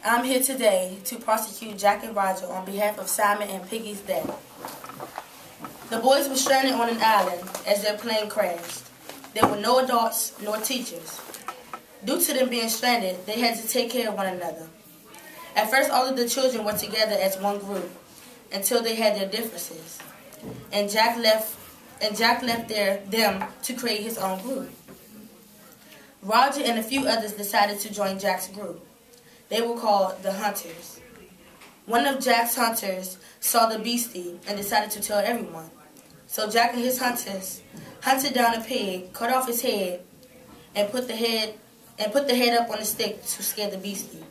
I'm here today to prosecute Jack and Roger on behalf of Simon and Piggy's death. The boys were stranded on an island as their plane crashed. There were no adults nor teachers. Due to them being stranded, they had to take care of one another. At first, all of the children were together as one group until they had their differences, and Jack left them to create his own group. Roger and a few others decided to join Jack's group. They were called the Hunters. One of Jack's hunters saw the beastie and decided to tell everyone. So Jack and his hunters hunted down a pig, cut off his head, and put the head up on a stick to scare the beastie.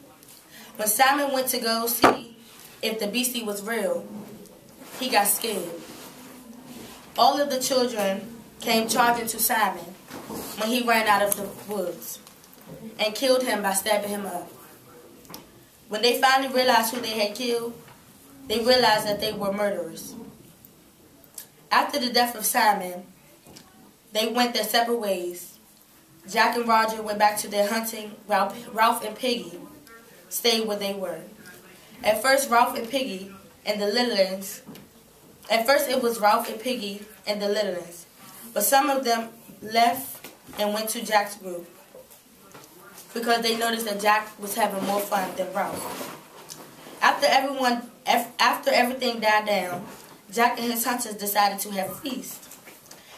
When Simon went to go see if the beastie was real, he got scared. All of the children came charging to Simon when he ran out of the woods and killed him by stabbing him up. When they finally realized who they had killed, they realized that they were murderers. After the death of Simon, they went their separate ways. Jack and Roger went back to their hunting. Ralph and Piggy stayed where they were. At first, it was Ralph and Piggy and the littlings, but some of them left and went to Jack's group because they noticed that Jack was having more fun than Ralph. After everything died down, Jack and his hunters decided to have a feast.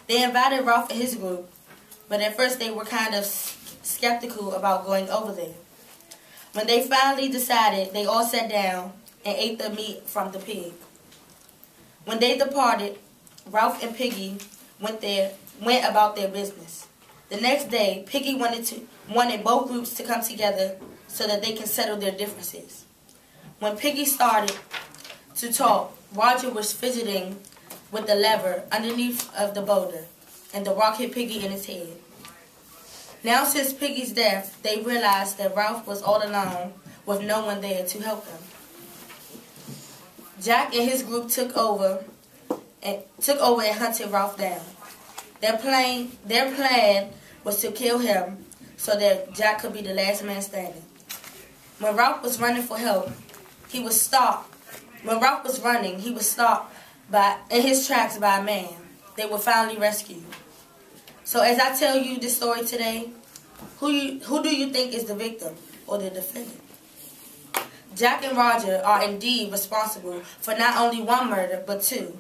They invited Ralph and his group, but at first they were kind of skeptical about going over there. When they finally decided, they all sat down and ate the meat from the pig. When they departed, Ralph and Piggy went about their business. The next day, Piggy wanted both groups to come together so that they can settle their differences. When Piggy started to talk, Roger was fidgeting with the lever underneath of the boulder, and the rock hit Piggy in his head. Now, since Piggy's death, they realized that Ralph was all alone with no one there to help him. Jack and his group took over and hunted Ralph down. Their plan was to kill him so that Jack could be the last man standing. When Ralph was running for help, he was stopped. When Ralph was running, he was stopped in his tracks by a man. They were finally rescued. So as I tell you this story today, who do you think is the victim or the defendant? Jack and Roger are indeed responsible for not only one murder, but two.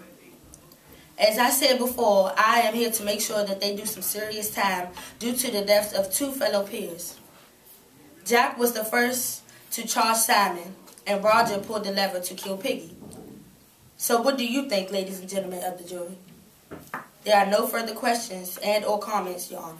As I said before, I am here to make sure that they do some serious time due to the deaths of two fellow peers. Jack was the first to charge Simon, and Roger pulled the lever to kill Piggy. So what do you think, ladies and gentlemen of the jury? There are no further questions and/or comments, Your Honor.